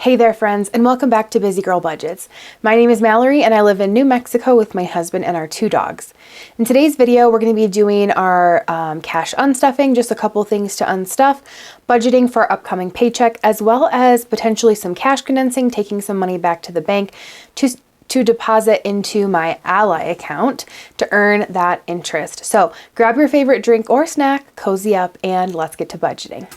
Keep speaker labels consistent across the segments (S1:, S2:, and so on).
S1: Hey there friends, and welcome back to Busy Girl Budgets. My name is Mallory and I live in New Mexico with my husband and our 2 dogs. In today's video, we're going to be doing our cash unstuffing, just a couple things to unstuff, budgeting for our upcoming paycheck, as well as potentially some cash condensing, taking some money back to the bank to deposit into my Ally account to earn that interest. So grab your favorite drink or snack, cozy up, and let's get to budgeting.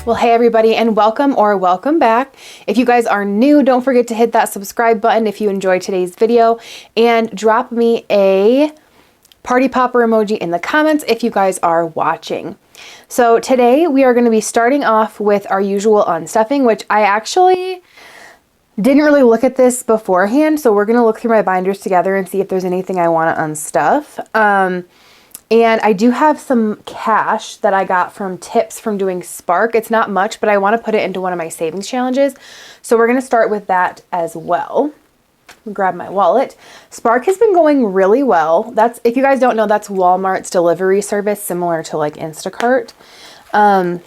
S1: Well, hey everybody, and welcome back. If you guys are new, don't forget to hit that subscribe button if you enjoyed today's video, and drop me a party popper emoji in the comments if you guys are watching. So today we are going to be starting off with our usual unstuffing, which I actually didn't really look at this beforehand. So we're going to look through my binders together and see if there's anything I want to unstuff. And I do have some cash that I got from tips from doing Spark. It's not much, but I want to put it into one of my savings challenges. So we're going to start with that as well. Grab my wallet. Spark has been going really well. That's, if you guys don't know, that's Walmart's delivery service, similar to like Instacart. But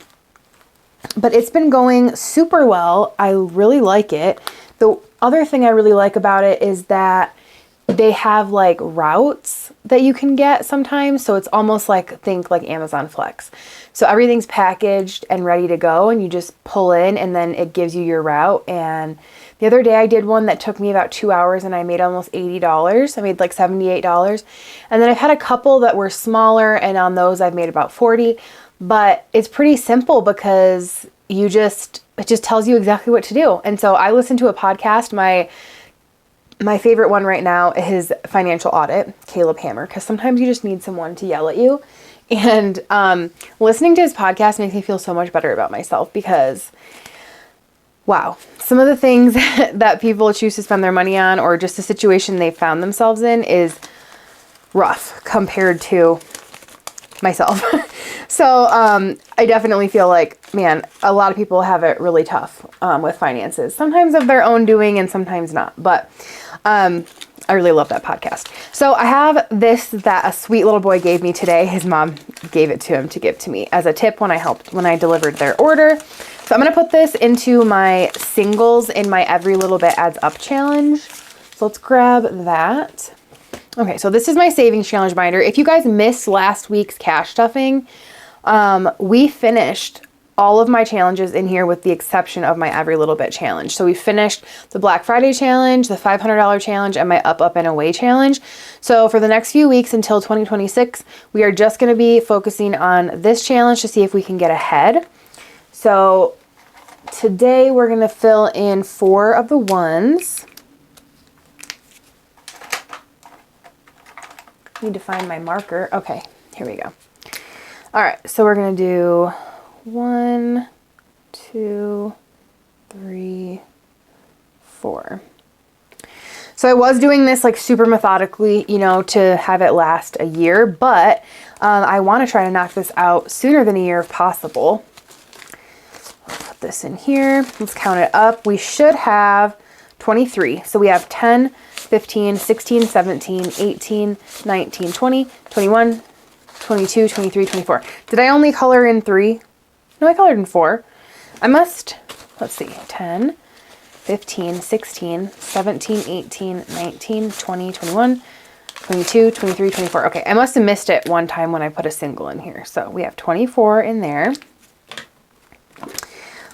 S1: it's been going super well. I really like it. The other thing I really like about it is that they have like routes that you can get sometimes. So it's almost like, think like Amazon Flex. So everything's packaged and ready to go, and you just pull in and then it gives you your route. And the other day I did one that took me about 2 hours and I made almost $80. I made like $78. And then I've had a couple that were smaller, and on those I've made about 40. But it's pretty simple because it just tells you exactly what to do. And so I listened to a podcast. My favorite one right now is Financial Audit, Caleb Hammer, because sometimes you just need someone to yell at you. And listening to his podcast makes me feel so much better about myself because, wow, some of the things that people choose to spend their money on, or just the situation they found themselves in, is rough compared to myself. So I definitely feel like, man, a lot of people have it really tough with finances, sometimes of their own doing and sometimes not. But I really love that podcast. So I have this that a sweet little boy gave me today. His mom gave it to him to give to me as a tip when I delivered their order. So I'm going to put this into my singles in my Every Little Bit Adds Up challenge. So let's grab that. Okay, so this is my savings challenge binder. If you guys missed last week's cash stuffing, we finished all of my challenges in here with the exception of my Every Little Bit challenge. So we finished the Black Friday challenge, the $500 challenge, and my Up and Away challenge. So for the next few weeks until 2026, we are just going to be focusing on this challenge to see if we can get ahead. So today we're going to fill in 4 of the ones. Need to find my marker. Okay, here we go. All right, so we're going to do 1, 2, 3, 4. So I was doing this like super methodically, you know, to have it last a year, but I want to try to knock this out sooner than a year if possible. I'll put this in here. Let's count it up. We should have 23. So we have 10, 15, 16, 17, 18, 19, 20, 21, 22, 23, 24. Did I only color in 3? No, I colored in 4. I must, let's see, 10, 15, 16, 17, 18, 19, 20, 21, 22, 23, 24. Okay, I must have missed it one time when I put a single in here. So we have 24 in there.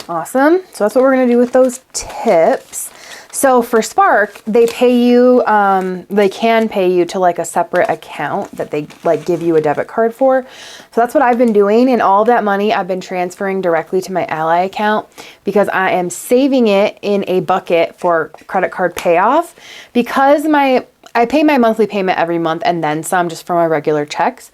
S1: Awesome. So that's what we're going to do with those tips. So for Spark, they pay you, they can pay you to like a separate account that they like give you a debit card for. So that's what I've been doing. And all that money I've been transferring directly to my Ally account because I am saving it in a bucket for credit card payoff because I pay my monthly payment every month and then some just for my regular checks.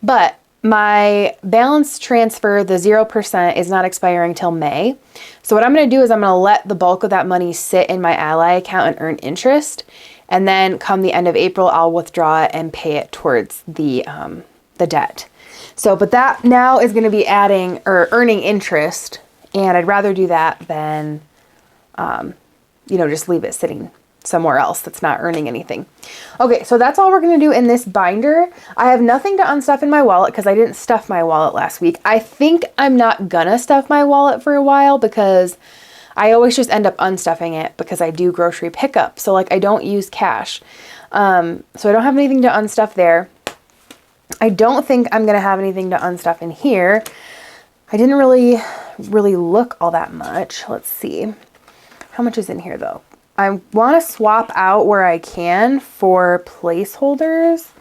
S1: But my balance transfer, the 0%, is not expiring till May. So what I'm going to do is I'm going to let the bulk of that money sit in my Ally account and earn interest. And then come the end of April, I'll withdraw it and pay it towards the debt. So, but that now is going to be adding or earning interest. And I'd rather do that than, you know, just leave it sitting somewhere else that's not earning anything. Okay, so that's all we're going to do in this binder. I have nothing to unstuff in my wallet because I didn't stuff my wallet last week. I think I'm not gonna stuff my wallet for a while because I always just end up unstuffing it because I do grocery pickup. So like I don't use cash. So I don't have anything to unstuff there. I don't think I'm going to have anything to unstuff in here. I didn't really look all that much. Let's see. How much is in here though? I want to swap out where I can for placeholders.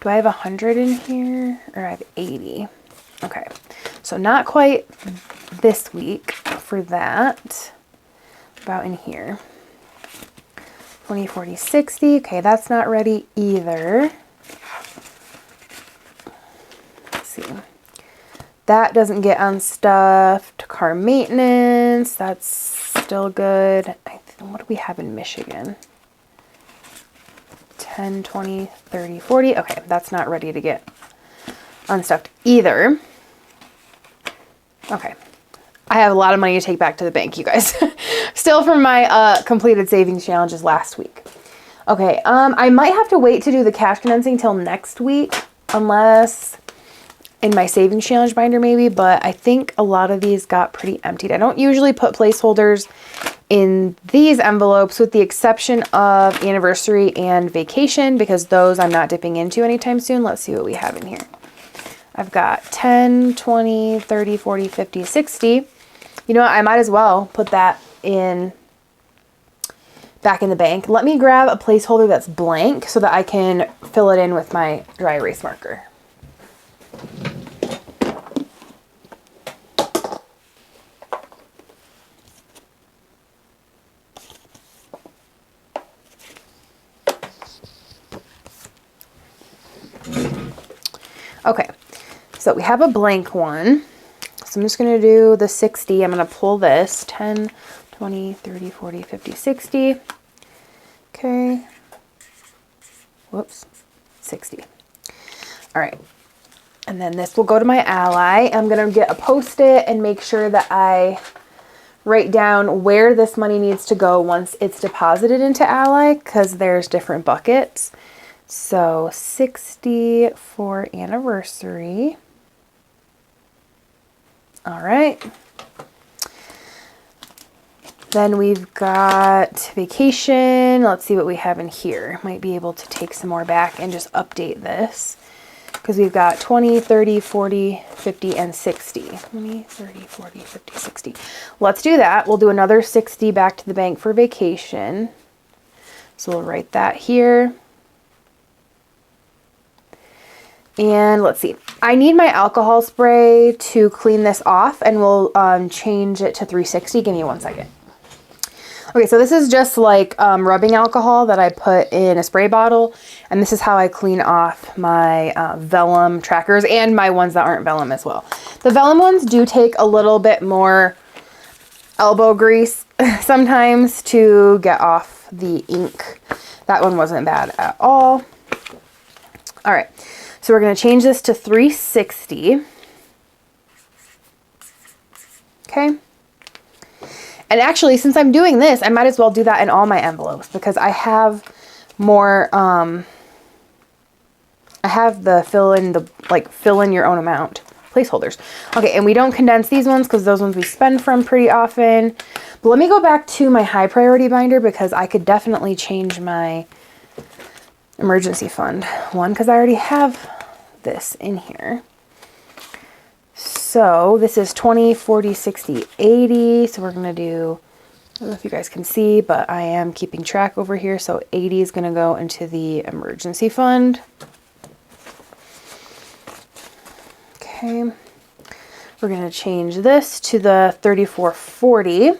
S1: Do I have 100 in here or I have 80? Okay. So not quite this week for that. About in here. 20, 40, 60. Okay, that's not ready either. Let's see. That doesn't get unstuffed. Car maintenance, that's still good. What do we have in Michigan? 10, 20, 30, 40. Okay, that's not ready to get unstuffed either. Okay. I have a lot of money to take back to the bank, you guys. Still from my completed savings challenges last week. Okay, I might have to wait to do the cash condensing till next week, unless in my savings challenge binder maybe, but I think a lot of these got pretty emptied. I don't usually put placeholders in these envelopes with the exception of anniversary and vacation because those I'm not dipping into anytime soon. Let's see what we have in here. I've got 10, 20, 30, 40, 50, 60. You know what? I might as well put that in back in the bank. Let me grab a placeholder that's blank so that I can fill it in with my dry erase marker. Okay, so we have a blank one. So I'm just going to do the 60. I'm going to pull this 10, 20, 30, 40, 50, 60. Okay. Whoops. 60. All right. And then this will go to my Ally. I'm going to get a Post-it and make sure that I write down where this money needs to go once it's deposited into Ally because there's different buckets. So 60 for anniversary. All right. Then we've got vacation. Let's see what we have in here. Might be able to take some more back and just update this because we've got 20, 30, 40, 50, and 60. 20, 30, 40, 50, 60. Let's do that. We'll do another 60 back to the bank for vacation. So we'll write that here. And let's see, I need my alcohol spray to clean this off and we'll change it to 360. Give me 1 second. Okay, so this is just like rubbing alcohol that I put in a spray bottle. And this is how I clean off my vellum trackers and my ones that aren't vellum as well. The vellum ones do take a little bit more elbow grease sometimes to get off the ink. That one wasn't bad at all. All right. So we're going to change this to 360. Okay. And actually, since I'm doing this, I might as well do that in all my envelopes because I have more, I have the fill in your own amount placeholders. Okay, and we don't condense these ones because those ones we spend from pretty often. But let me go back to my high priority binder because I could definitely change my emergency fund one because I already have this in here. So this is 20, 40, 60, 80. So we're going to do, I don't know if you guys can see, but I am keeping track over here. So 80 is going to go into the emergency fund. Okay. We're going to change this to the 3440.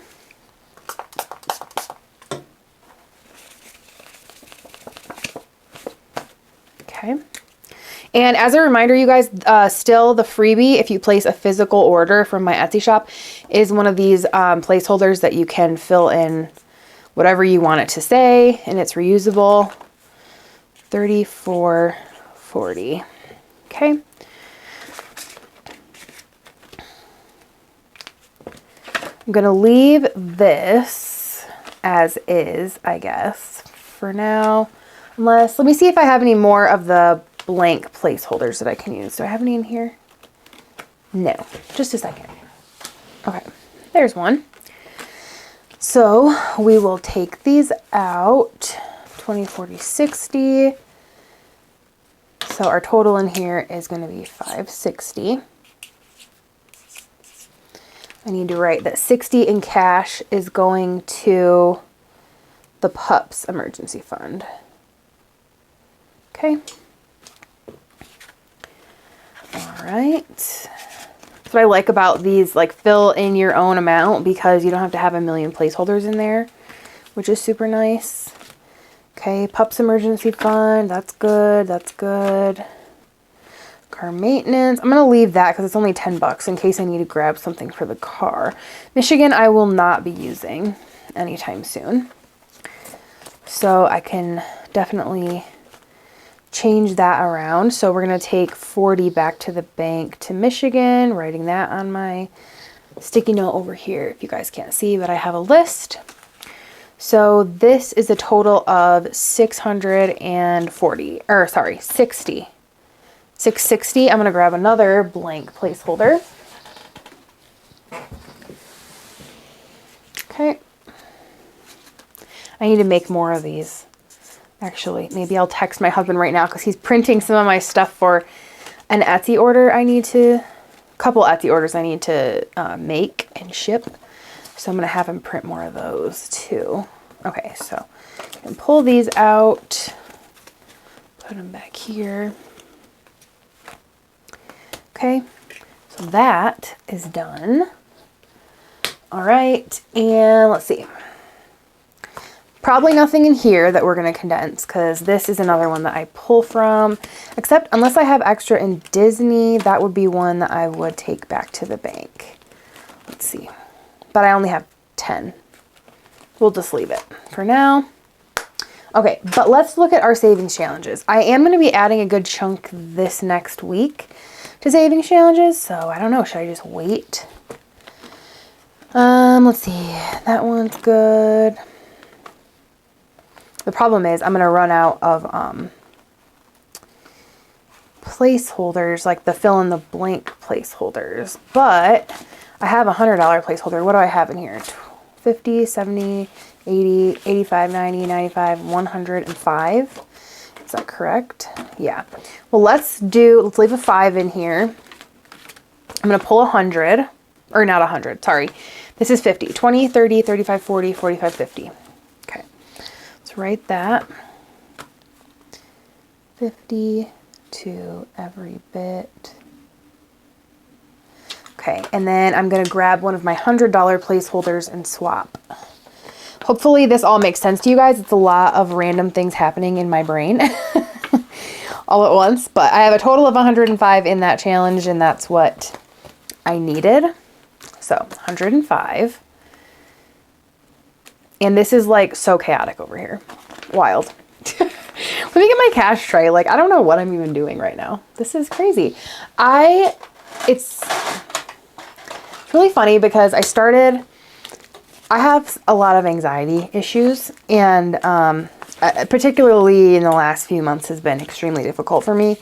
S1: Okay. And as a reminder, you guys, still the freebie, if you place a physical order from my Etsy shop, is one of these placeholders that you can fill in whatever you want it to say, and it's reusable. 3440. Okay. I'm going to leave this as is, I guess. for now. Unless, let me see if I have any more of the blank placeholders that I can use. Do I have any in here? No, just a second. Okay, there's one. So we will take these out, 20, 40, 60. So our total in here is going to be 560. I need to write that 60 in cash is going to the pups emergency fund. Okay. All right. That's what I like about these, like fill in your own amount because you don't have to have a million placeholders in there, which is super nice. Okay, pups emergency fund, that's good, that's good. Car maintenance, I'm gonna leave that because it's only 10 bucks in case I need to grab something for the car. Michigan, I will not be using anytime soon. So I can definitely change that around. So we're gonna take 40 back to the bank to Michigan, writing that on my sticky note over here. If you guys can't see, but I have a list. So this is a total of 640, or sorry, 60. 660. I'm gonna grab another blank placeholder. Okay. I need to make more of these. Actually, maybe I'll text my husband right now because he's printing some of my stuff for an Etsy order a couple Etsy orders I need to make and ship. So I'm going to have him print more of those too. Okay, so I can pull these out, put them back here. Okay, so that is done. All right, and let's see. Probably nothing in here that we're going to condense because this is another one that I pull from, except unless I have extra in Disney, that would be one that I would take back to the bank. Let's see. But I only have 10. We'll just leave it for now. Okay, but let's look at our savings challenges. I am going to be adding a good chunk this next week to savings challenges, so I don't know. Should I just wait? Let's see. That one's good. The problem is I'm going to run out of placeholders, like the fill in the blank placeholders. But I have a $100 placeholder. What do I have in here? 50, 70, 80, 85, 90, 95, 105. Is that correct? Yeah. Well, let's leave a 5 in here. I'm going to pull 100, or not 100, sorry. This is 50, 20, 30, 35, 40, 45, 50. Okay. Let's write that. 50 to every bit. Okay, and then I'm going to grab one of my $100 placeholders and swap. Hopefully this all makes sense to you guys. It's a lot of random things happening in my brain all at once, but I have a total of 105 in that challenge, and that's what I needed. So 105. And this is like so chaotic over here. Wild. Let me get my cash tray. Like, I don't know what I'm even doing right now. This is crazy. It's really funny because I have a lot of anxiety issues, and particularly in the last few months has been extremely difficult for me.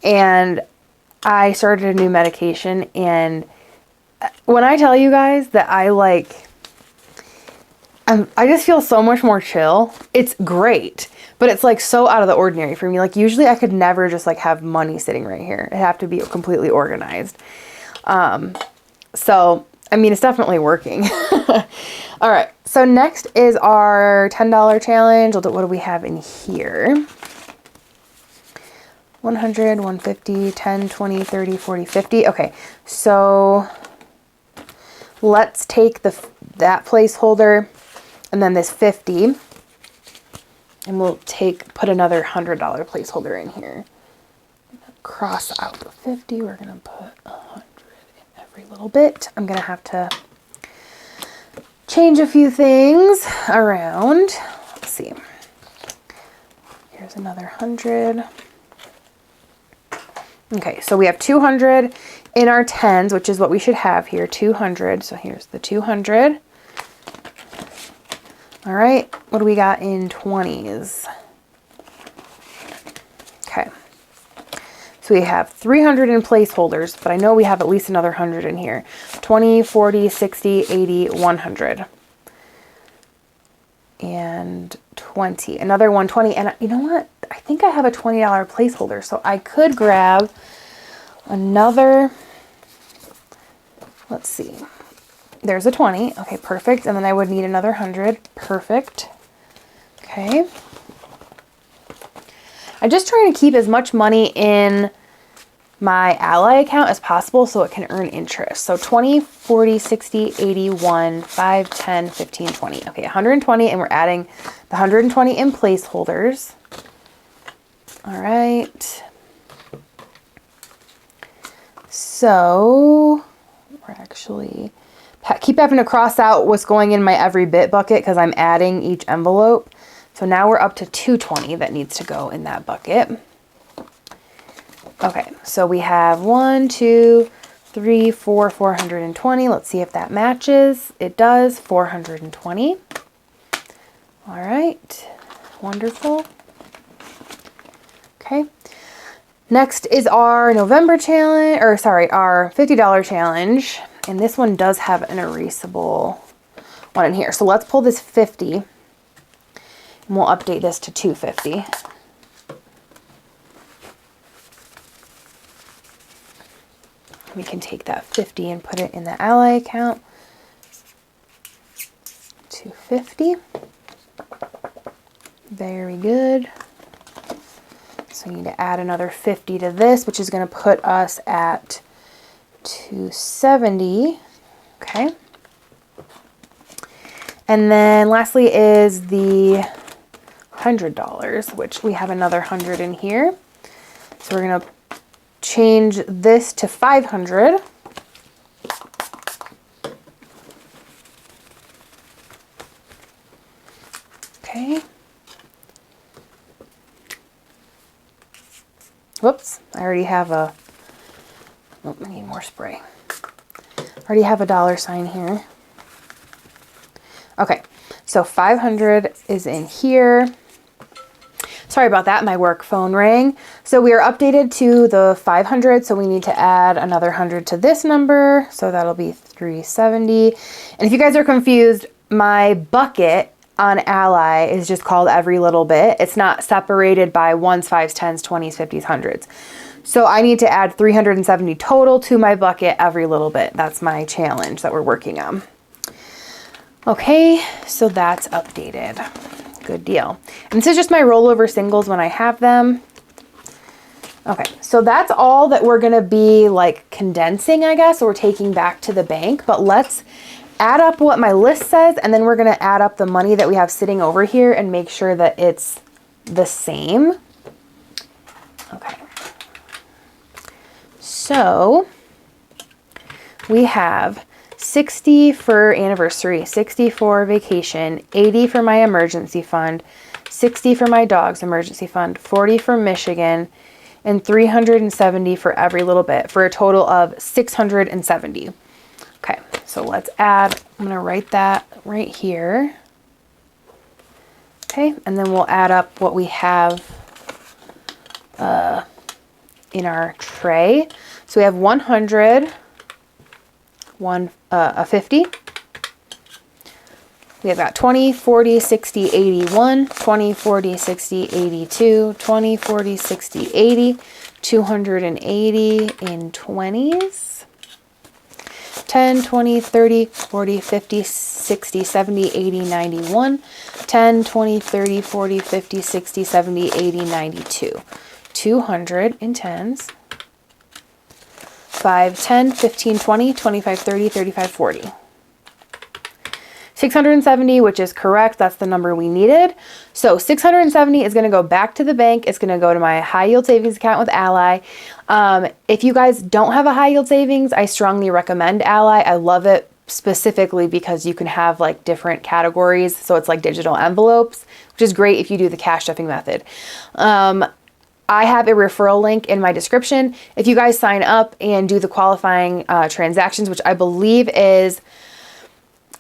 S1: And I started a new medication, and when I tell you guys that I just feel so much more chill. It's great, but it's like so out of the ordinary for me. Like usually I could never just like have money sitting right here. It'd have to be completely organized. So, I mean, it's definitely working. All right. So next is our $10 challenge. What do we have in here? 100, 150, 10, 20, 30, 40, 50. Okay. So let's take that placeholder and then this 50, and we'll put another $100 placeholder in here. Cross out the 50. We're going to put 100 in every little bit. I'm going to have to change a few things around. Let's see. Here's another 100. Okay, so we have 200 in our 10s, which is what we should have here, 200. So here's the 200. All right, what do we got in 20s? Okay. So we have 300 in placeholders, but I know we have at least another 100 in here. 20, 40, 60, 80, 100. And 20. Another 120. And you know what? I think I have a $20 placeholder, so I could grab another, let's see. There's a 20. Okay, perfect. And then I would need another 100. Perfect. Okay. I'm just trying to keep as much money in my Ally account as possible so it can earn interest. So 20, 40, 60, 81, 5, 10, 15, 20. Okay, 120, and we're adding the 120 in placeholders. All right. So we're actually keep having to cross out what's going in my every bit bucket because I'm adding each envelope. So now we're up to 220 that needs to go in that bucket. Okay, so we have 1, 2, 3, 4, 420. Let's see if that matches. It does, 420. All right, wonderful. Okay, next is our November challenge, or sorry, our $50 challenge. And this one does have an erasable one in here. So let's pull this 50 and we'll update this to 250. We can take that 50 and put it in the Ally account. 250. Very good. So we need to add another 50 to this, which is going to put us at 270. Okay. And then lastly is the $100, which we have another 100 in here. So we're going to change this to 500. Okay. Whoops, I already have a, oh, I need more spray. I already have a dollar sign here. Okay, so 500 is in here. Sorry about that, my work phone rang. So we are updated to the 500, so we need to add another 100 to this number. So that'll be 370. And if you guys are confused, my bucket on Ally is just called every little bit. It's not separated by 1s, 5s, 10s, 20s, 50s, 100s. So I need to add 370 total to my bucket every little bit. That's my challenge that we're working on. Okay, so that's updated. Good deal. And this is just my rollover singles when I have them. Okay, so that's all that we're gonna be like condensing, I guess, or taking back to the bank. But let's add up what my list says, and then we're gonna add up the money that we have sitting over here and make sure that it's the same. Okay. So we have 60 for anniversary, 60 for vacation, 80 for my emergency fund, 60 for my dog's emergency fund, 40 for Michigan, and 370 for every little bit, for a total of 670. Okay, so let's add, I'm gonna write that right here. Okay, and then we'll add up what we have in our tray. So we have 100, a 50. We have got 20, 40, 60, 81, 20, 40, 60, 82, 20, 40, 60, 80, 280 in 20s. 10, 20, 30, 40, 50, 60, 70, 80, 91. 10, 20, 30, 40, 50, 60, 70, 80, 92. 200 in 10s. 5, 10, 15, 20, 25, 30, 35, 40. 670, which is correct. That's the number we needed. So 670 is going to go back to the bank. It's going to go to my high yield savings account with Ally. If you guys don't have a high yield savings, I strongly recommend Ally. I love it specifically because you can have like different categories. So it's like digital envelopes, which is great if you do the cash stuffing method. I have a referral link in my description. If you guys sign up and do the qualifying transactions, which I believe is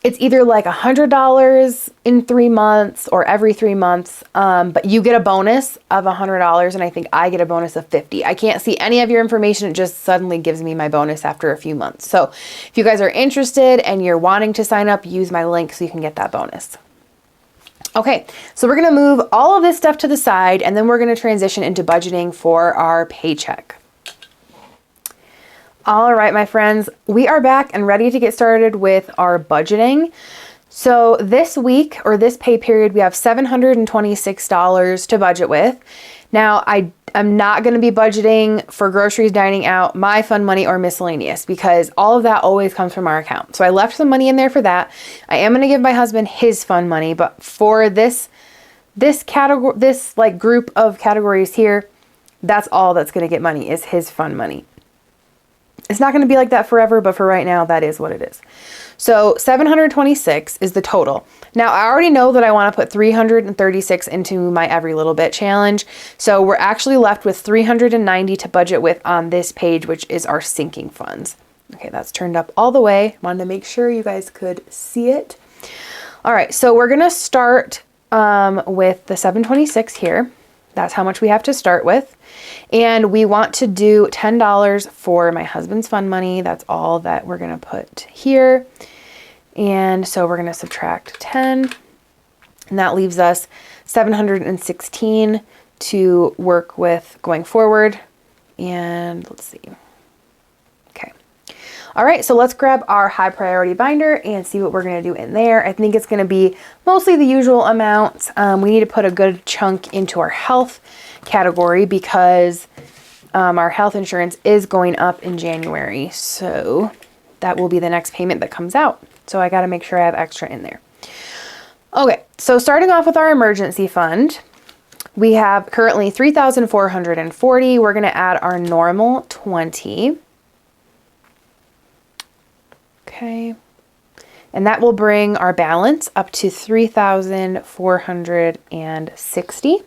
S1: It's either like $100 in 3 months or every 3 months, but you get a bonus of $100, and I think I get a bonus of $50. I can't see any of your information. It just suddenly gives me my bonus after a few months. So if you guys are interested and you're wanting to sign up, use my link so you can get that bonus. Okay, so we're gonna move all of this stuff to the side, and then we're gonna transition into budgeting for our paycheck. All right, my friends, we are back and ready to get started with our budgeting. So this week, or this pay period, we have $726 to budget with. Now, I'm not going to be budgeting for groceries, dining out, my fun money, or miscellaneous, because all of that always comes from our account. So I left some money in there for that. I am going to give my husband his fun money, but for this category, this like group of categories here, that's all that's going to get money, is his fun money. It's not going to be like that forever, but for right now, that is what it is. So 726 is the total. Now, I already know that I want to put 336 into my Every Little Bit challenge. So we're actually left with 390 to budget with on this page, which is our sinking funds. Okay, that's turned up all the way. Wanted to make sure you guys could see it. All right, so we're going to start with the 726 here. That's how much we have to start with. And we want to do $10 for my husband's fun money. That's all that we're going to put here. And so we're going to subtract 10. And that leaves us 716 to work with going forward. And let's see. Okay. All right, so let's grab our high priority binder and see what we're going to do in there. I think it's going to be mostly the usual amounts. We need to put a good chunk into our health category because our health insurance is going up in January. So that will be the next payment that comes out. So I got to make sure I have extra in there. Okay, so starting off with our emergency fund, we have currently $3,440. We're going to add our normal 20. Okay, and that will bring our balance up to $3,460.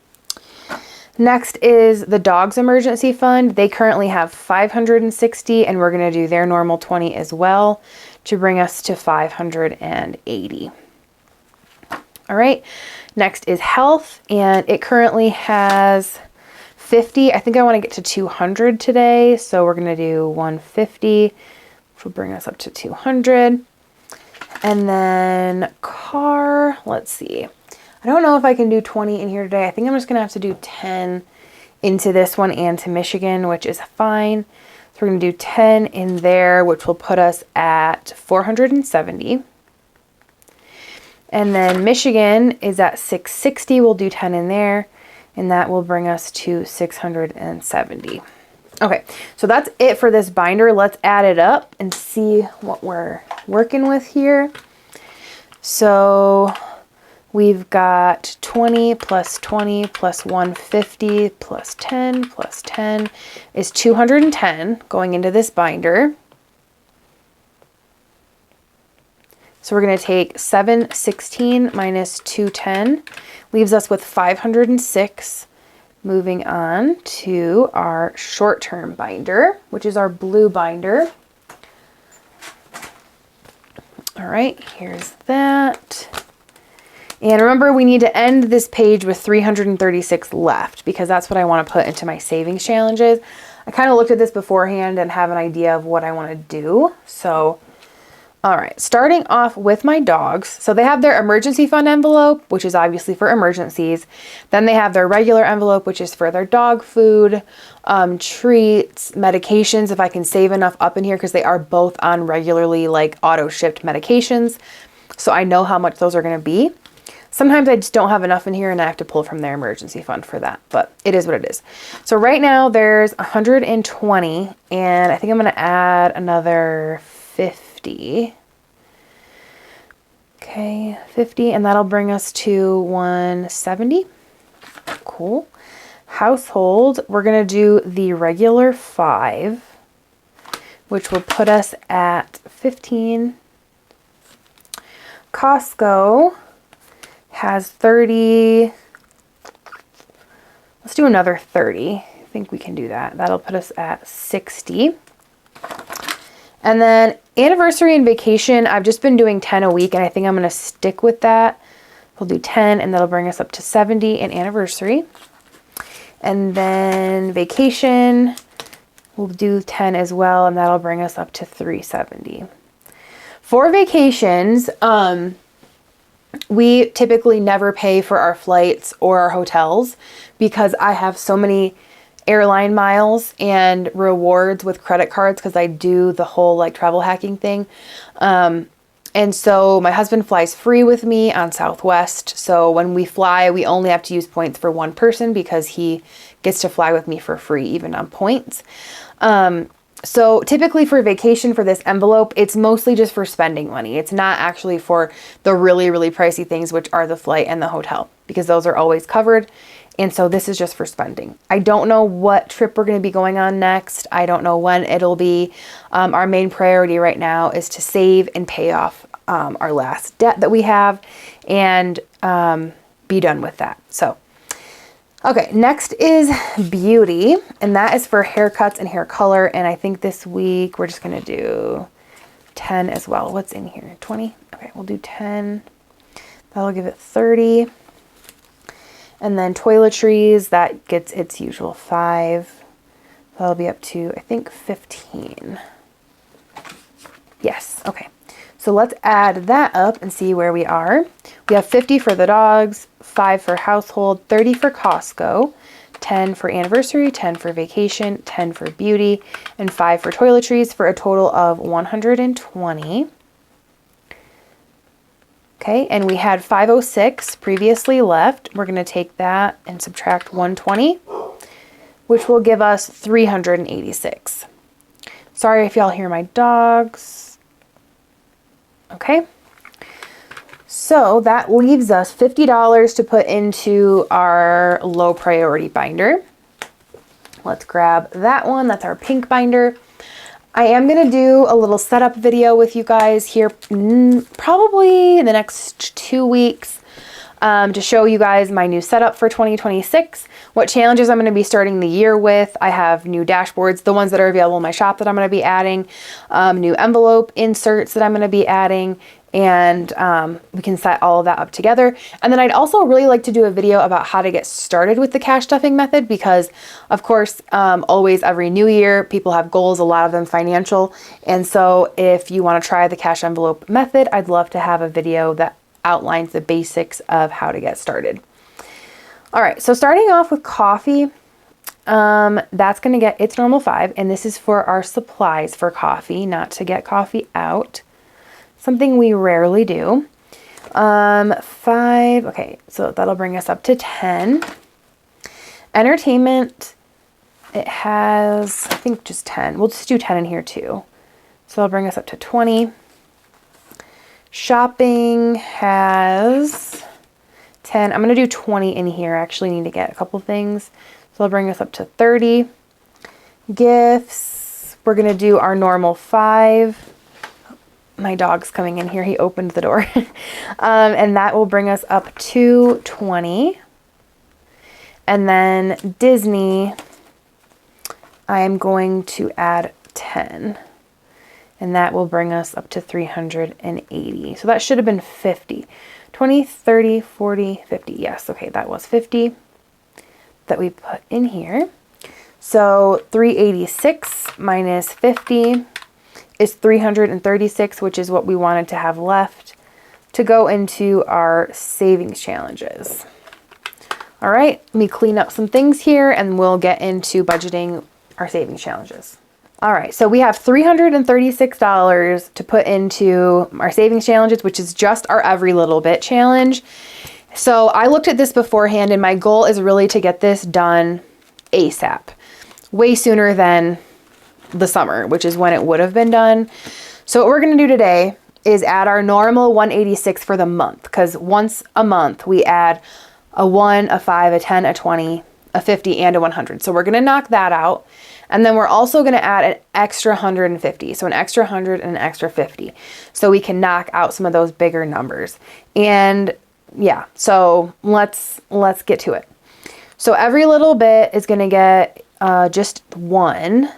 S1: Next is the dog's emergency fund. They currently have $560, and we're going to do their normal 20 as well to bring us to $580. All right, next is health, and it currently has 50. I think I want to get to 200 today, so we're going to do 150. Which will bring us up to 200. And then car, let's see. I don't know if I can do 20 in here today. I think I'm just going to have to do 10 into this one and to Michigan, which is fine. So we're going to do 10 in there, which will put us at 470. And then Michigan is at 660. We'll do 10 in there, and that will bring us to 670. Okay, so that's it for this binder. Let's add it up and see what we're working with here. So we've got 20 plus 20 plus 150 plus 10 is 210 going into this binder. So we're going to take 716 minus 210, leaves us with 506. Moving on to our short-term binder, which is our blue binder. All right, here's that. And remember, we need to end this page with 336 left because that's what I want to put into my savings challenges. I kind of looked at this beforehand and have an idea of what I want to do. So, all right, starting off with my dogs. So they have their emergency fund envelope, which is obviously for emergencies. Then they have their regular envelope, which is for their dog food, treats, medications, if I can save enough up in here, because they are both on regularly like auto shipped medications. So I know how much those are going to be. Sometimes I just don't have enough in here and I have to pull from their emergency fund for that, but it is what it is. So right now there's 120, and I think I'm going to add another 50. Okay, 50, and that'll bring us to 170. Cool. Household, we're going to do the regular 5, which will put us at 15. Costco has 30. Let's do another 30. I think we can do that. That'll put us at 60. And then anniversary and vacation, I've just been doing 10 a week, and I think I'm going to stick with that. We'll do 10, and that'll bring us up to 70 in anniversary. And then vacation, we'll do 10 as well, and that'll bring us up to 370. For vacations, we typically never pay for our flights or our hotels because I have so many airline miles and rewards with credit cards because I do the whole like travel hacking thing. And so my husband flies free with me on Southwest. So when we fly, we only have to use points for one person because he gets to fly with me for free, even on points. So typically for vacation, for this envelope, it's mostly just for spending money. It's not actually for the really, really pricey things, which are the flight and the hotel, because those are always covered. And so this is just for spending. I don't know what trip we're going to be going on next. I don't know when it'll be. Our main priority right now is to save and pay off our last debt that we have and be done with that. So, okay, next is beauty, and that is for haircuts and hair color. And I think this week we're just going to do 10 as well. What's in here? 20? Okay, we'll do 10. That'll give it 30. And then toiletries, that gets its usual 5. That'll be up to, I think, 15. Yes, okay. So let's add that up and see where we are. We have 50 for the dogs, 5 for household, 30 for Costco, 10 for anniversary, 10 for vacation, 10 for beauty, and 5 for toiletries for a total of 120. Okay, and we had 506 previously left. We're going to take that and subtract 120, which will give us 386. Sorry if y'all hear my dogs. Okay, so that leaves us $50 to put into our low priority binder. Let's grab that one. That's our pink binder. I am going to do a little setup video with you guys here probably in the next 2 weeks to show you guys my new setup for 2026, what challenges I'm going to be starting the year with. I have new dashboards, the ones that are available in my shop that I'm going to be adding, new envelope inserts that I'm going to be adding, and we can set all of that up together. And then I'd also really like to do a video about how to get started with the cash stuffing method because, of course, always every new year, people have goals, a lot of them financial. And so if you want to try the cash envelope method, I'd love to have a video that outlines the basics of how to get started. All right, so starting off with coffee, that's going to get its normal 5, and this is for our supplies for coffee, not to get coffee out. Something we rarely do. 5, okay, so that'll bring us up to 10. Entertainment, it has, I think just 10. We'll just do 10 in here too. So that'll bring us up to 20. Shopping has 10. I'm going to do 20 in here. I actually need to get a couple things. So that'll bring us up to 30. Gifts, we're going to do our normal 5. My dog's coming in here. He opened the door. And that will bring us up to 20. And then Disney, I am going to add 10. And that will bring us up to 380. So that should have been 50. 20, 30, 40, 50. Yes, okay, that was 50 that we put in here. So 386 minus 50 is 336, which is what we wanted to have left to go into our savings challenges. All right, let me clean up some things here and we'll get into budgeting our savings challenges. All right, so we have $336 to put into our savings challenges, which is just our every little bit challenge. So I looked at this beforehand and my goal is really to get this done ASAP, way sooner than the summer, which is when it would have been done. So what we're going to do today is add our normal 186 for the month, because once a month we add a 1, a 5, a 10, a 20, a 50, and a 100. So we're going to knock that out. And then we're also going to add an extra 150. So an extra 100 and an extra 50. So we can knock out some of those bigger numbers. And yeah, so let's get to it. So every little bit is going to get just 1.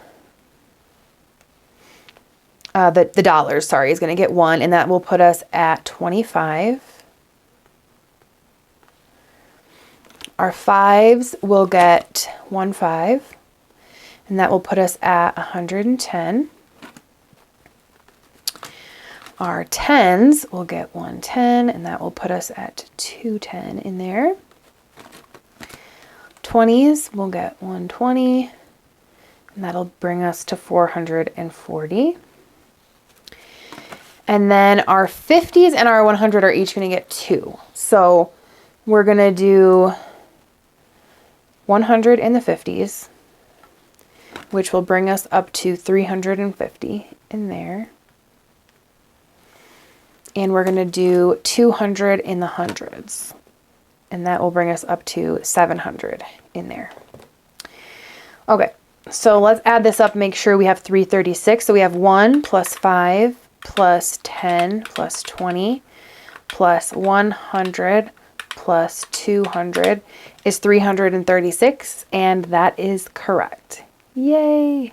S1: the dollars, sorry, is going to get 1, and that will put us at 25. Our 5s will get 1 5, and that will put us at 110. Our 10s will get 110, and that will put us at 210 in there. 20s will get 120, and that'll bring us to 440. And then our 50s and our 100 are each going to get 2. So we're going to do 100 in the 50s, which will bring us up to 350 in there. And we're going to do 200 in the hundreds, and that will bring us up to 700 in there. Okay, so let's add this up, make sure we have 336. So we have 1 plus 5 plus 10 plus 20 plus 100 plus 200 is 336, and that is correct. Yay.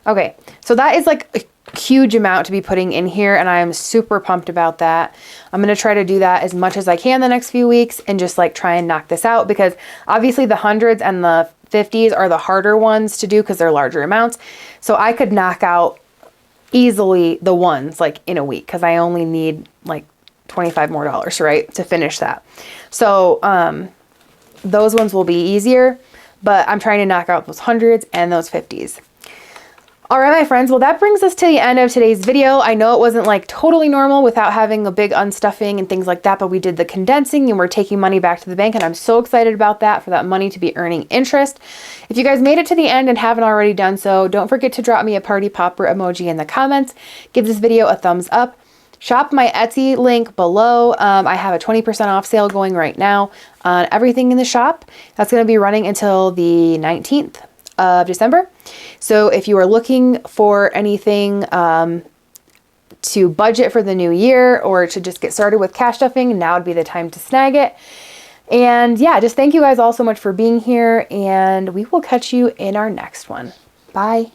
S1: Okay, so that is like a huge amount to be putting in here, and I am super pumped about that. I'm going to try to do that as much as I can the next few weeks and just like try and knock this out, because obviously the hundreds and the 50s are the harder ones to do because they're larger amounts. So I could knock out easily the ones like in a week, because I only need like $25 more, right, to finish that. So those ones will be easier, but I'm trying to knock out those hundreds and those 50s. All right, my friends, well, that brings us to the end of today's video. I know it wasn't like totally normal without having a big unstuffing and things like that, but we did the condensing and we're taking money back to the bank, and I'm so excited about that, for that money to be earning interest. If you guys made it to the end and haven't already done so, don't forget to drop me a party popper emoji in the comments. Give this video a thumbs up. Shop my Etsy link below. I have a 20% off sale going right now on everything in the shop. That's going to be running until the 19th of December. So if you are looking for anything to budget for the new year, or to just get started with cash stuffing, now would be the time to snag it. And yeah, just thank you guys all so much for being here, and we will catch you in our next one. Bye.